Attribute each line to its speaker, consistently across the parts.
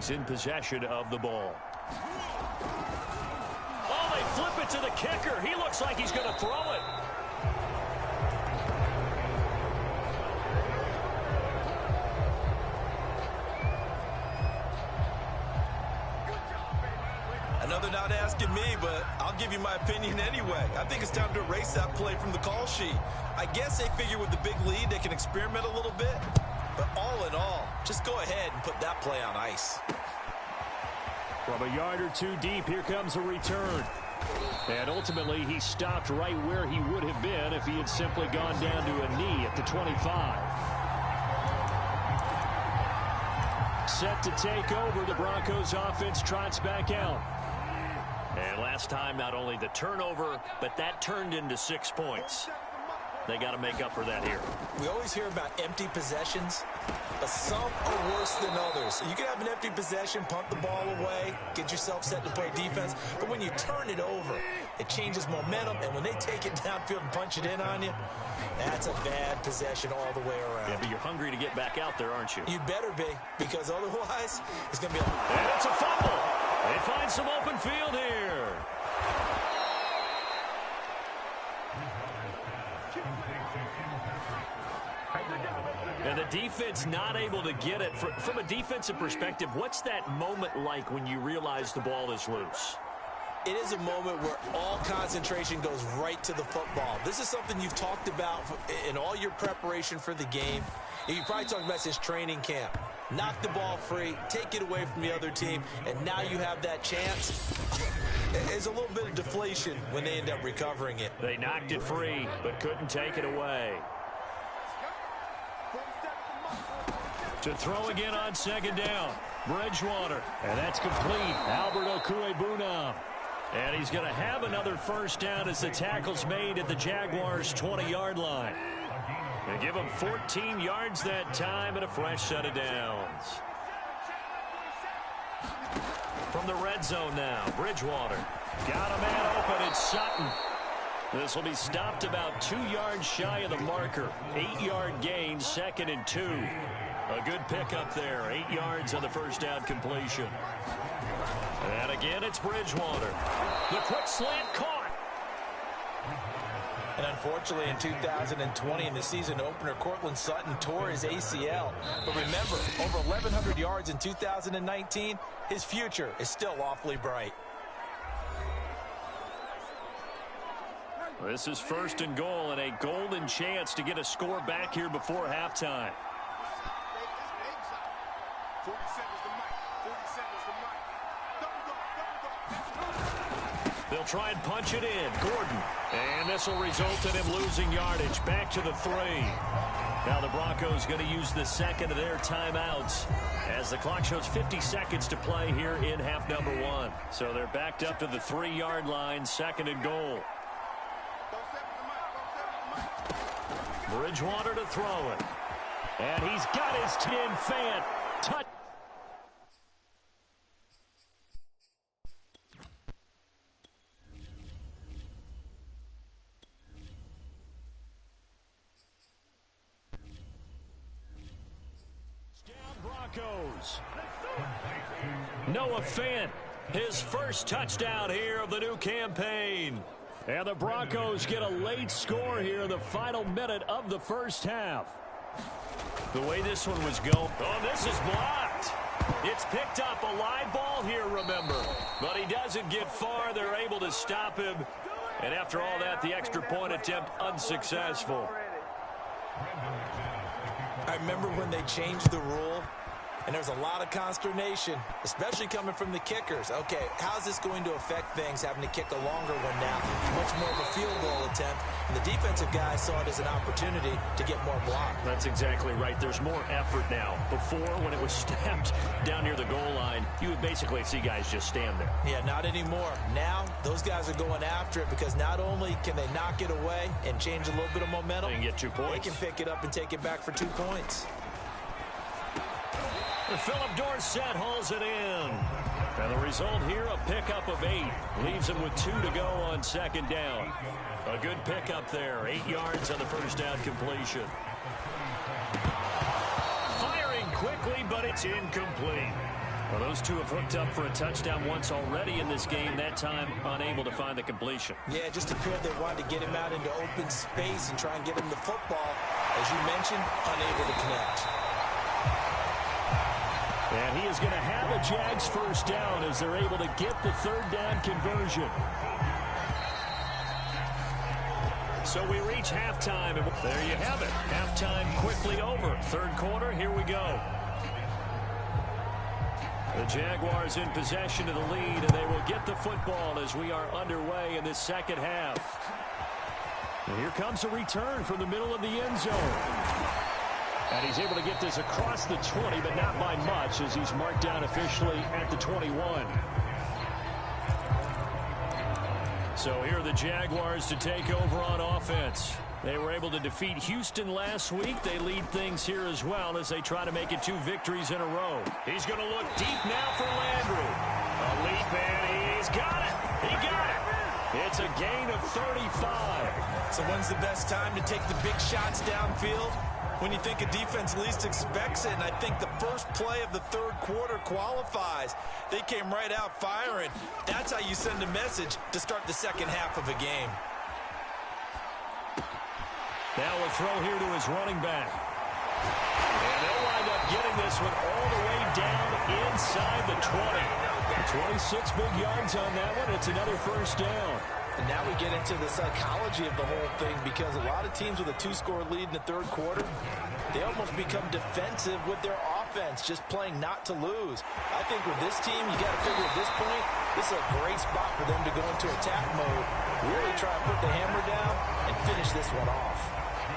Speaker 1: Jags in possession of the ball. Oh, they flip it to the kicker. He looks like he's going to throw it.
Speaker 2: Another not asking me, but I'll give you my opinion anyway. I think it's time to erase that play from the call sheet. I guess they figure with the big lead they can experiment a little bit. But all in all, just go ahead and put that play on ice.
Speaker 1: From a yard or two deep, here comes a return. And ultimately, he stopped right where he would have been if he had simply gone down to a knee at the 25. Set to take over, the Broncos offense trots back out. And last time, not only the turnover, but that turned into 6 points. They got to make up for that here.
Speaker 2: We always hear about empty possessions, but some are worse than others. You can have an empty possession, punt the ball away, get yourself set to play defense, but when you turn it over, it changes momentum, and when they take it downfield and punch it in on you, that's a bad possession all the way around.
Speaker 1: Yeah, but you're hungry to get back out there, aren't you?
Speaker 2: You better be, because otherwise, it's going to be a...
Speaker 1: And it's a fumble. They find some open field here. And the defense not able to get it. From a defensive perspective, what's that moment like when you realize the ball is loose?
Speaker 2: It is a moment where all concentration goes right to the football. This is something you've talked about in all your preparation for the game. You probably talked about since training camp. Knock the ball free, take it away from the other team, and now you have that chance. There's a little bit of deflation when they end up recovering it.
Speaker 1: They knocked it free, but couldn't take it away. To throw again on second down. Bridgewater. And that's complete. Albert Okwuegbunam. And he's going to have another first down as the tackle's made at the Jaguars' 20-yard line. They give him 14 yards that time and a fresh set of downs. From the red zone now, Bridgewater. Got a man open. It's Sutton. This will be stopped about 2 yards shy of the marker. 8-yard gain, 2nd and 2. A good pickup there. 8 yards on the first down completion. And again, it's Bridgewater. The quick slant caught.
Speaker 2: And unfortunately, in 2020, in the season opener, Cortland Sutton tore his ACL. But remember, over 1,100 yards in 2019, his future is still awfully bright.
Speaker 1: This is 1st and goal and a golden chance to get a score back here before halftime. They'll try and punch it in. Gordon. And this will result in him losing yardage. Back to the 3. Now the Broncos going to use the second of their timeouts as the clock shows 50 seconds to play here in half number 1. So they're backed up to the 3-yard line, 2nd and goal. Bridgewater to throw it. And he's got his tin fan. Touch. Broncos. Noah Fant, his first touchdown here of the new campaign. And the Broncos get a late score here in the final minute of the first half. The way this one was going. Oh, this is blocked. It's picked up, a live ball here, remember. But he doesn't get far. They're able to stop him. And after all that, the extra point attempt unsuccessful.
Speaker 2: I remember when they changed the rule, and there's a lot of consternation, especially coming from the kickers. Okay, how's this going to affect things, having to kick a longer one now? Much more of a field goal attempt. And the defensive guys saw it as an opportunity to get more block.
Speaker 1: That's exactly right. There's more effort now. Before, when it was snapped down near the goal line, you would basically see guys just stand there.
Speaker 2: Yeah, not anymore. Now, those guys are going after it because not only can they knock it away and change a little bit of momentum,
Speaker 1: they can get 2 points.
Speaker 2: They can pick it up and take it back for 2 points.
Speaker 1: Philip Dorsett hauls it in. And the result here, a pickup of 8. Leaves him with 2 to go on 2nd down. A good pickup there. 8 yards on the first down completion. Firing quickly, but it's incomplete. Well, those two have hooked up for a touchdown once already in this game, that time unable to find the completion.
Speaker 2: Yeah, just appeared they wanted to get him out into open space and try and get him the football. As you mentioned, unable to connect.
Speaker 1: And he is going to have a Jags first down as they're able to get the third down conversion. So we reach halftime, and there you have it. Halftime quickly over. Third quarter, here we go. The Jaguars in possession of the lead, and they will get the football as we are underway in this second half. And here comes a return from the middle of the end zone. And he's able to get this across the 20, but not by much as he's marked down officially at the 21. So here are the Jaguars to take over on offense. They were able to defeat Houston last week. They lead things here as well as they try to make it 2 victories in a row. He's going to look deep now for Landry. A leap, and he's got it. He got it. It's a gain of 35.
Speaker 2: So when's the best time to take the big shots downfield? When you think a defense least expects it, and I think the first play of the third quarter qualifies. They came right out firing. That's how you send a message to start the second half of a game.
Speaker 1: Now a throw here to his running back. And they'll wind up getting this one all the way down inside the 20. 26 big yards on that one. It's another first down.
Speaker 2: And now we get into the psychology of the whole thing, because a lot of teams with a 2-score lead in the third quarter, they almost become defensive with their offense, just playing not to lose. I think with this team, you got to figure at this point, this is a great spot for them to go into attack mode, really try and put the hammer down and finish this one off.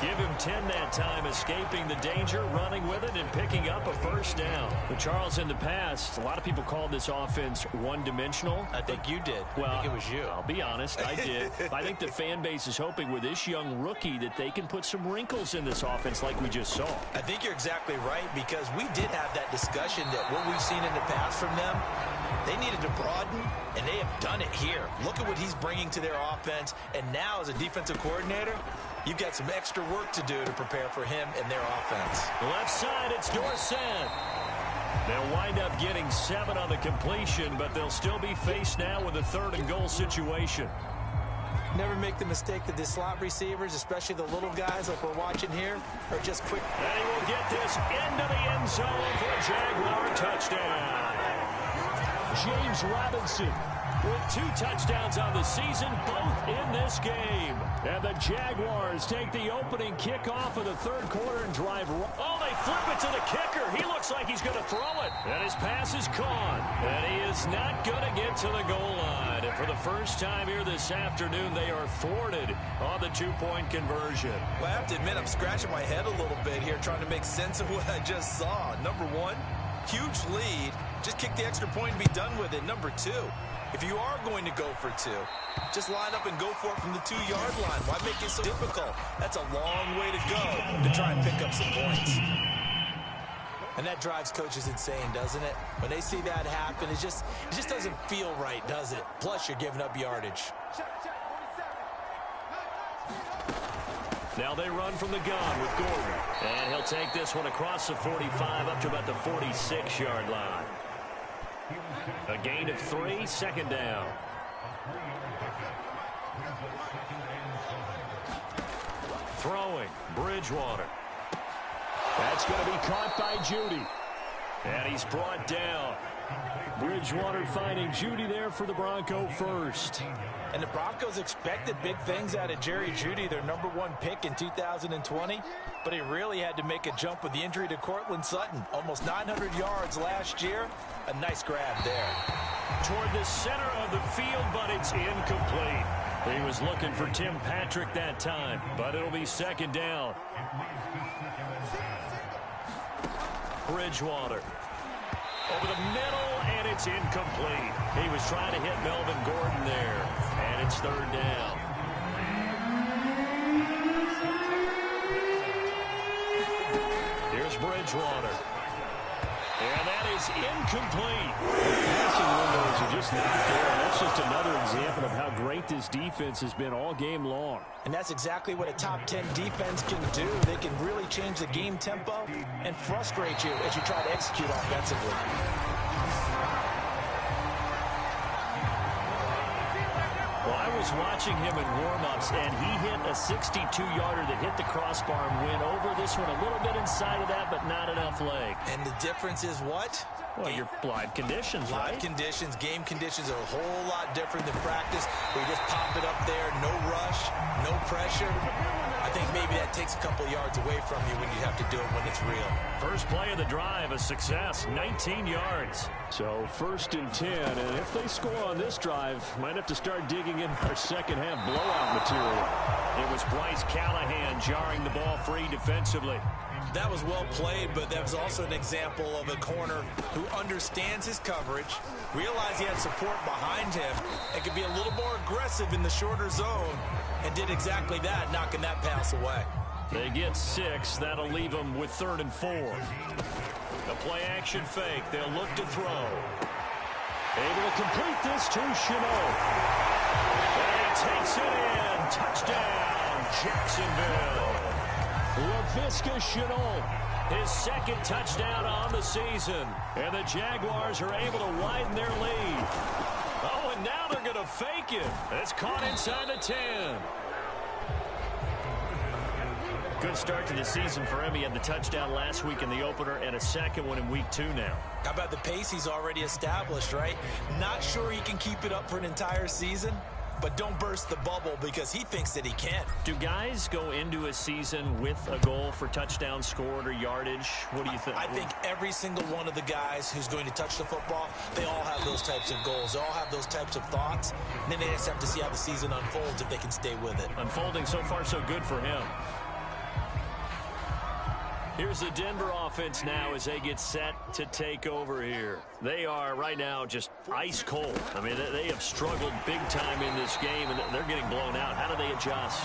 Speaker 1: Give him 10 that time, escaping the danger, running with it, and picking up a first down. But Charles, in the past, a lot of people called this offense one-dimensional.
Speaker 2: I think you did.
Speaker 1: Well,
Speaker 2: I think it was you.
Speaker 1: I'll be honest, I did. I think the fan base is hoping with this young rookie that they can put some wrinkles in this offense like we just saw.
Speaker 2: I think you're exactly right, because we did have that discussion that what we've seen in the past from them, they needed to broaden, and they have done it here. Look at what he's bringing to their offense, and now as a defensive coordinator, you've got some extra work to do to prepare for him and their offense.
Speaker 1: Left side, it's Dorsett. They'll wind up getting 7 on the completion, but they'll still be faced now with a 3rd and goal situation.
Speaker 2: Never make the mistake that the slot receivers, especially the little guys like we're watching here, are just quick.
Speaker 1: And he will get this into the end zone for a Jaguar touchdown. James Robinson with 2 touchdowns on the season, both in this game. And the Jaguars take the opening kickoff of the third quarter and drive. Oh, they flip it to the kicker. He looks like he's going to throw it. And his pass is caught. And he is not going to get to the goal line. And for the first time here this afternoon, they are thwarted on the 2-point conversion.
Speaker 2: Well, I have to admit, I'm scratching my head a little bit here trying to make sense of what I just saw. Number one, huge lead. Just kick the extra point and be done with it. Number two, if you are going to go for 2, just line up and go for it from the 2-yard line. Why make it so difficult? That's a long way to go to try and pick up some points. And that drives coaches insane, doesn't it? When they see that happen, it just doesn't feel right, does it? Plus, you're giving up yardage.
Speaker 1: Now they run from the gun with Gordon. And he'll take this one across the 45 up to about the 46-yard line. A gain of 3, 2nd down. Throwing, Bridgewater. That's going to be caught by Judy. And he's brought down. Bridgewater finding Judy there for the Bronco first.
Speaker 2: And the Broncos expected big things out of Jerry Jeudy, their #1 pick in 2020. But he really had to make a jump with the injury to Cortland Sutton. Almost 900 yards last year. A nice grab there.
Speaker 1: Toward the center of the field, but it's incomplete. He was looking for Tim Patrick that time, but it'll be 2nd down. Bridgewater. Over the middle, and it's incomplete. He was trying to hit Melvin Gordon there, and it's 3rd down. Here's Bridgewater. And that is incomplete. Passing windows are just not there. That's just another example of how great this defense has been all game long.
Speaker 2: And that's exactly what a top 10 defense can do. They can really change the game tempo and frustrate you as you try to execute offensively.
Speaker 1: was watching him in warm-ups, and he hit a 62-yarder that hit the crossbar and went over. This one a little bit inside of that, but not enough leg.
Speaker 2: And the difference is what?
Speaker 1: Well, your live conditions, right?
Speaker 2: Live conditions, game conditions are a whole lot different than practice. Where you just pop it up there, no rush, no pressure. I think maybe that takes a couple yards away from you when you have to do it when it's real.
Speaker 1: First play of the drive, a success, 19 yards. So 1st and 10, and if they score on this drive, might have to start digging in our second half blowout material. It was Bryce Callahan jarring the ball free defensively.
Speaker 2: That was well played, but that was also an example of a corner who understands his coverage, realized he had support behind him, and could be a little more aggressive in the shorter zone, and did exactly that, knocking that pass away.
Speaker 1: They get 6. That'll leave them with 3rd and 4. A play-action fake. They'll look to throw. Able to complete this to Chenault. And he takes it in. Touchdown, Jacksonville. Laviska Chenault, his 2nd touchdown on the season. And the Jaguars are able to widen their lead. Oh, and now they're going to fake it. It's caught inside the 10. Good start to the season for him. He had the touchdown last week in the opener and a second one in week 2 now.
Speaker 2: How about the pace he's already established, right? Not sure he can keep it up for an entire season, but don't burst the bubble because he thinks that he can.
Speaker 1: Do guys go into a season with a goal for touchdown scored or yardage? What do you think?
Speaker 2: I think every single one of the guys who's going to touch the football, they all have those types of goals. They all have those types of thoughts. And then they just have to see how the season unfolds if they can stay with it.
Speaker 1: Unfolding so far so good for him. Here's the Denver offense now as they get set to take over here. They are right now just ice cold. I mean, they have struggled big time in this game, and they're getting blown out. How do they adjust?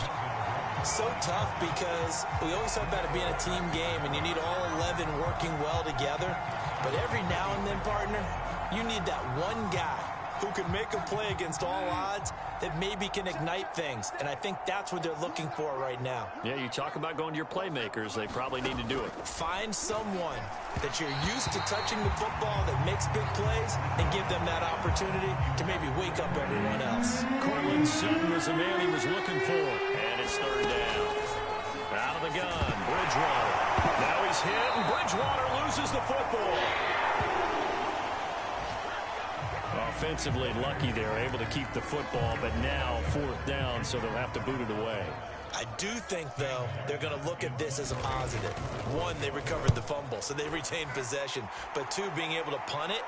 Speaker 2: So tough because we always talk about it being a team game, and you need all 11 working well together. But every now and then, partner, you need that one guy who can make a play against all odds that maybe can ignite things. And I think that's what they're looking for right now.
Speaker 1: Yeah, you talk about going to your playmakers. They probably need to do it.
Speaker 2: Find someone that you're used to touching the football that makes big plays and give them that opportunity to maybe wake up everyone else.
Speaker 1: Cortland Sutton was the man he was looking for. And it's 3rd down. Out of the gun, Bridgewater. Now he's hit, and Bridgewater loses the football. Offensively lucky they're able to keep the football, but now 4th down, so they'll have to boot it away.
Speaker 2: I do think, though, they're going to look at this as a positive. 1, they recovered the fumble, so they retained possession. But 2, being able to punt it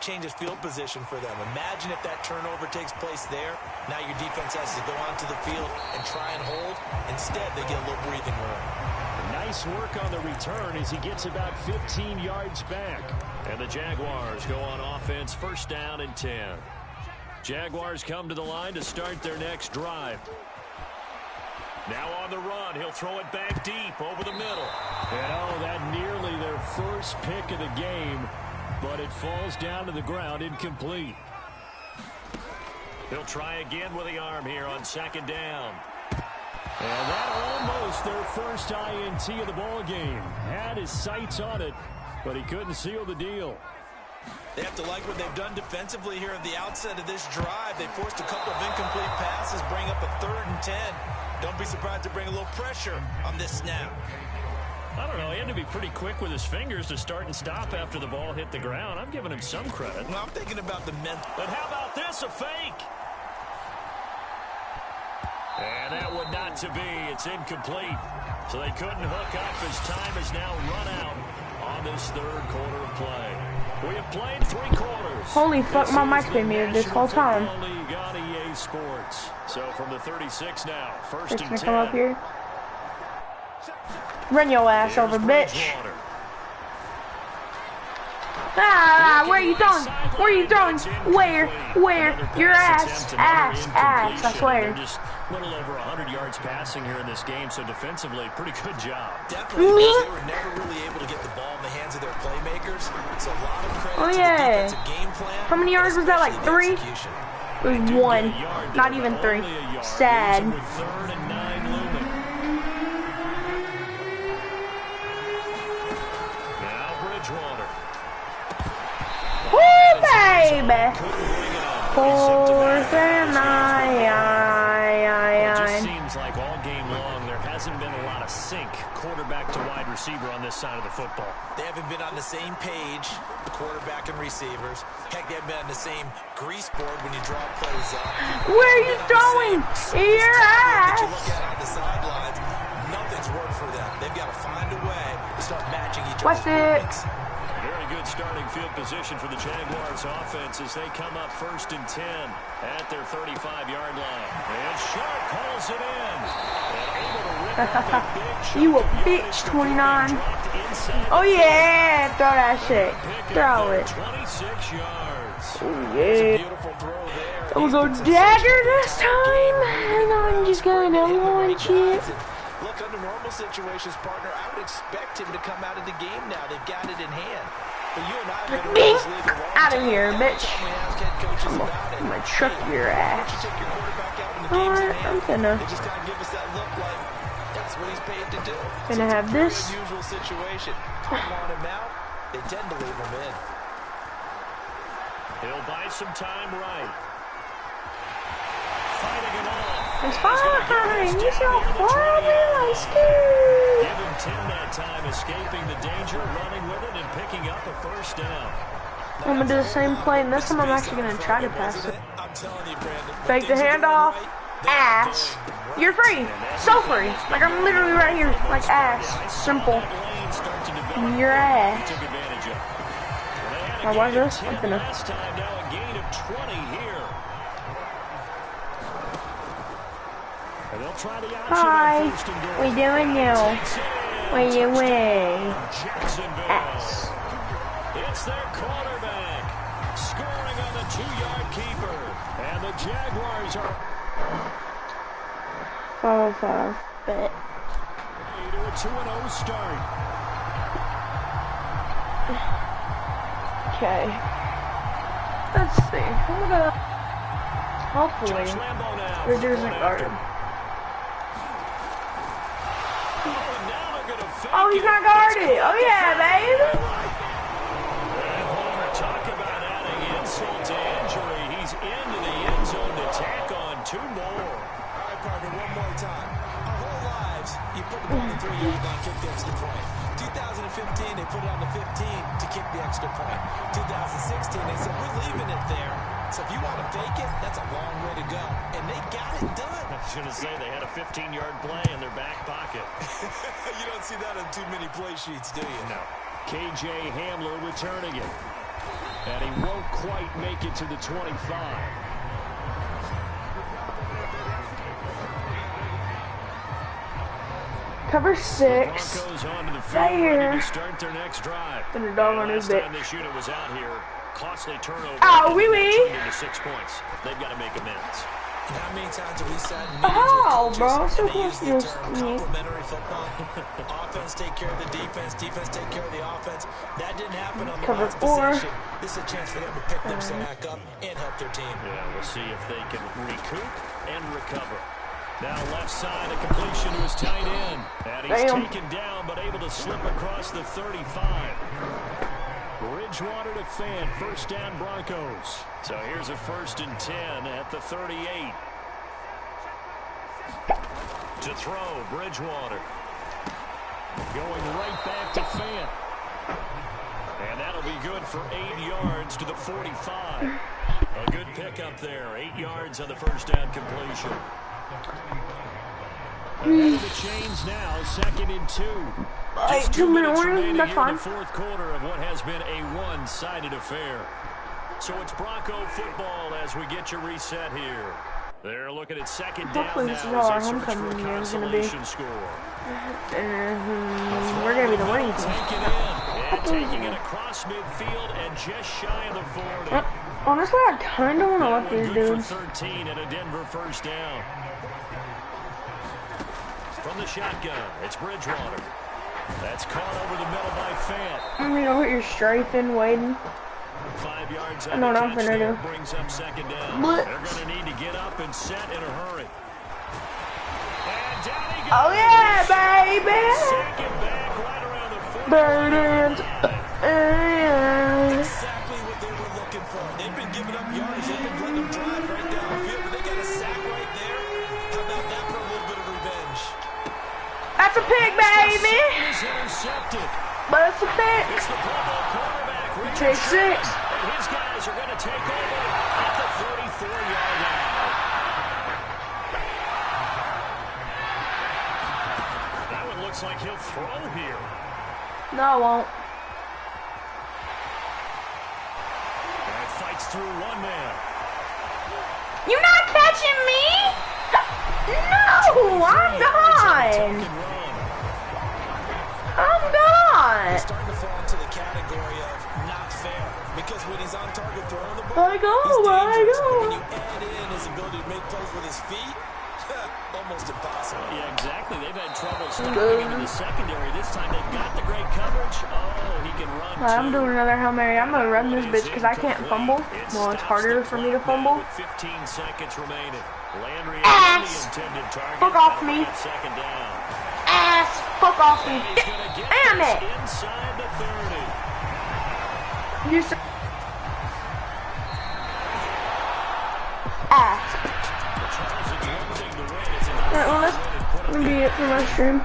Speaker 2: changes field position for them. Imagine if that turnover takes place there. Now your defense has to go onto the field and try and hold. Instead, they get a little breathing room.
Speaker 1: Nice work on the return as he gets about 15 yards back. And the Jaguars go on offense, 1st down and 10. Jaguars come to the line to start their next drive. Now on the run, he'll throw it back deep over the middle. And oh, that nearly their first pick of the game, but it falls down to the ground incomplete. He'll try again with the arm here on 2nd down. And that almost their first INT of the ball game. Had his sights on it, but he couldn't seal the deal.
Speaker 2: They have to like what they've done defensively here at the outset of this drive. They forced a couple of incomplete passes, bring up a 3rd and 10. Don't be surprised to bring a little pressure on this snap.
Speaker 1: I don't know. He had to be pretty quick with his fingers to start and stop after the ball hit the ground. I'm giving him some credit.
Speaker 2: Well, I'm thinking about the mental.
Speaker 1: But how about this, a fake? And that would not to be. It's incomplete. So they couldn't hook up as time is now run out on this 3rd quarter of play. We have played 3 quarters.
Speaker 3: Holy fuck, my mic's been muted this whole time.
Speaker 1: League on EA Sports. So from the 36 now, 1st and 10.
Speaker 3: Come up here. Run your ass over, bitch. Ah, where are you throwing? Where are you throwing? Where? Your ass, I swear.
Speaker 1: Just a little over 100 yards passing here in this game, so defensively, pretty good job.
Speaker 2: Definitely, they were never really able to get the ball in the hands of their playmakers. So a lot of credit to the defensive game plan.
Speaker 3: How many yards was that, like 3? It was 1, not even 3. Sad.
Speaker 1: 3rd and 9 looming. Now Bridgewater.
Speaker 3: Woo, baby! 4th and 9.
Speaker 1: quarterback to wide receiver on this side of the football.
Speaker 2: They haven't been on the same page, quarterback and receivers. Heck, they haven't been on the same grease board when you draw plays up.
Speaker 3: Where are you throwing? Your ass.
Speaker 2: You look at on the sidelines, nothing's worked for them. They've got to find a way to start matching each other's movements.
Speaker 1: Very good starting field position for the Jaguars offense as they come up 1st and 10 at their 35-yard line. And Sharp pulls it in.
Speaker 3: You a bitch, 29. Oh yeah, throw that shit. Throw it.
Speaker 1: 26 yards.
Speaker 3: Oh yeah. We'll go dagger this time. And I'm just gonna launch it.
Speaker 2: Look, under normal situations, partner, I would expect him to come out of the game now. They've got it in hand. But you and I have been around this league a long
Speaker 3: out of
Speaker 2: time.
Speaker 3: here, bitch.
Speaker 2: I'm
Speaker 3: gonna truck your ass. Alright, I'm gonna.
Speaker 2: They just gotta give us that look like that's what he's paid to do.
Speaker 3: Gonna have this.
Speaker 2: Unusual situation. Want him out, they tend to leave him in.
Speaker 1: He'll buy some time right. Fighting it off.
Speaker 3: It's fine. You're so horrible. I'm scared.
Speaker 1: Give him 10 that time, escaping the danger, running with it, and picking up a first down.
Speaker 3: I'm gonna do the same play, and this time I'm actually gonna try to pass it.
Speaker 2: I'm telling you, Brandon.
Speaker 3: Fake the handoff. Ass. You're free. So free. Like I'm literally right here. Like ass. Simple. Your ass. Now watch this. I'm gonna.
Speaker 1: Last time, now a gain of 20 here. And they'll try the option.
Speaker 3: Hi. What you doing now? What you doing? Ass.
Speaker 1: It's their quarterback scoring on the 2-yard keeper. And the Jaguars are
Speaker 3: 5-5. Bet.
Speaker 1: to a 2-0 start.
Speaker 3: Okay. Let's see. I'm gonna hopefully reducing guard. Oh, he's not guarded. Oh yeah, babe.
Speaker 1: Talk about adding insult to injury. He's into the end zone to tack on 2 more.
Speaker 2: All right, partner, one more time. Our whole lives, you put the ball on the 3-yard line, kick the extra point. 2015, they put it on the 15 to kick the extra point. 2016, they said, we're leaving it there. So if you want to fake it, that's a long way to go. And they got it done.
Speaker 1: I was going to say they had a 15-yard play in their back pocket.
Speaker 2: You don't see that on too many play sheets, do you?
Speaker 1: No. KJ Hamler returning it. And he won't quite make it to the 25.
Speaker 3: Cover 6.
Speaker 1: Broncos onto the field,
Speaker 3: There.
Speaker 1: ready to start their next drive.
Speaker 3: Been a dog on his
Speaker 1: Last
Speaker 3: bitch.
Speaker 1: time this unit was out here, costly turnover.
Speaker 3: Oh,
Speaker 1: and
Speaker 3: wee
Speaker 1: that
Speaker 3: wee.
Speaker 1: turned into 6 points. They've got to make amends.
Speaker 2: How many times have we sat in meetings
Speaker 3: Oh,
Speaker 2: with
Speaker 3: bro,
Speaker 2: coaches
Speaker 3: so
Speaker 2: and they use
Speaker 3: close to
Speaker 2: the
Speaker 3: this
Speaker 2: term
Speaker 3: to me.
Speaker 2: complementary football? Offense take care of the defense, defense take care of the offense. That didn't happen on the
Speaker 3: Cover
Speaker 2: last
Speaker 3: 4.
Speaker 2: possession. This is a chance for them to pick themselves back up and help their team.
Speaker 1: Yeah, we'll see if they can recoup and recover. Now left side, a completion to his tight end. And he's
Speaker 3: Damn.
Speaker 1: taken down, but able to slip across the 35. Bridgewater to Fant, first down Broncos. So here's a 1st and 10 at the 38. To throw, Bridgewater. Going right back to Fant. And that'll be good for 8 yards to the 45. A good pickup there. 8 yards on the first down completion. And the chains now, 2nd and 2. Just 2 minutes remaining
Speaker 3: that's
Speaker 1: here in
Speaker 3: fine.
Speaker 1: the 4th quarter of what has been a one-sided affair. So it's Bronco football as we get you reset here. They're looking at 2nd down
Speaker 3: Hopefully
Speaker 1: now
Speaker 3: this is
Speaker 1: as
Speaker 3: all our
Speaker 1: they search for a
Speaker 3: homecoming game is gonna be.
Speaker 1: consolation score.
Speaker 3: We're gonna be the winning team.
Speaker 1: Taking it in, and taking it across midfield and just shy of the 40.
Speaker 3: Honestly, I kind of want to let these
Speaker 1: Good
Speaker 3: dudes.
Speaker 1: for 13 and a Denver first down. From the shotgun, it's Bridgewater. That's caught over the middle by Fant.
Speaker 3: I mean, over here strafing, waiting.
Speaker 1: 5 yards
Speaker 3: I
Speaker 1: on
Speaker 3: know
Speaker 1: the
Speaker 3: what I'm
Speaker 1: catch
Speaker 3: gonna
Speaker 1: there,
Speaker 3: do.
Speaker 1: brings up 2nd down.
Speaker 3: Blitz.
Speaker 1: They're going to need to get up and set in a hurry. And down he goes.
Speaker 3: Oh yeah, baby!
Speaker 1: Second back right around the 40.
Speaker 3: Burdens.
Speaker 2: Exactly what they were looking for. They've been giving up yards. They've been letting them drive right down the field, but they got a sack right there. How about that for a little bit of revenge?
Speaker 3: That's a pick, baby. But it's a pick. Take 6.
Speaker 1: And his guys are going to take over at the 44-yard line. That one looks like he'll throw here.
Speaker 3: No, I won't.
Speaker 1: And fights through one man.
Speaker 3: You're not catching me? No, I'm done. I'm done.
Speaker 2: He's starting to fall into the category of not fair because when he's on target throwing the ball,
Speaker 3: I go.
Speaker 2: When you add in his ability to make plays with his feet, almost impossible.
Speaker 1: Yeah, exactly. They've had trouble stopping him in the secondary. This time they've got the great coverage. Oh, he can run too.
Speaker 3: I'm doing another Hail Mary. I'm going to run this bitch because I can't fumble. Well, it's harder for me to fumble.
Speaker 1: 15 seconds remaining. Landry
Speaker 3: Ass.
Speaker 1: intended target.
Speaker 3: Fuck off me.
Speaker 1: Second down.
Speaker 3: Ass. Fuck off me. Damn it.
Speaker 1: Inside the 30.
Speaker 3: You s ass. Alright, well, that's gonna be it for my stream.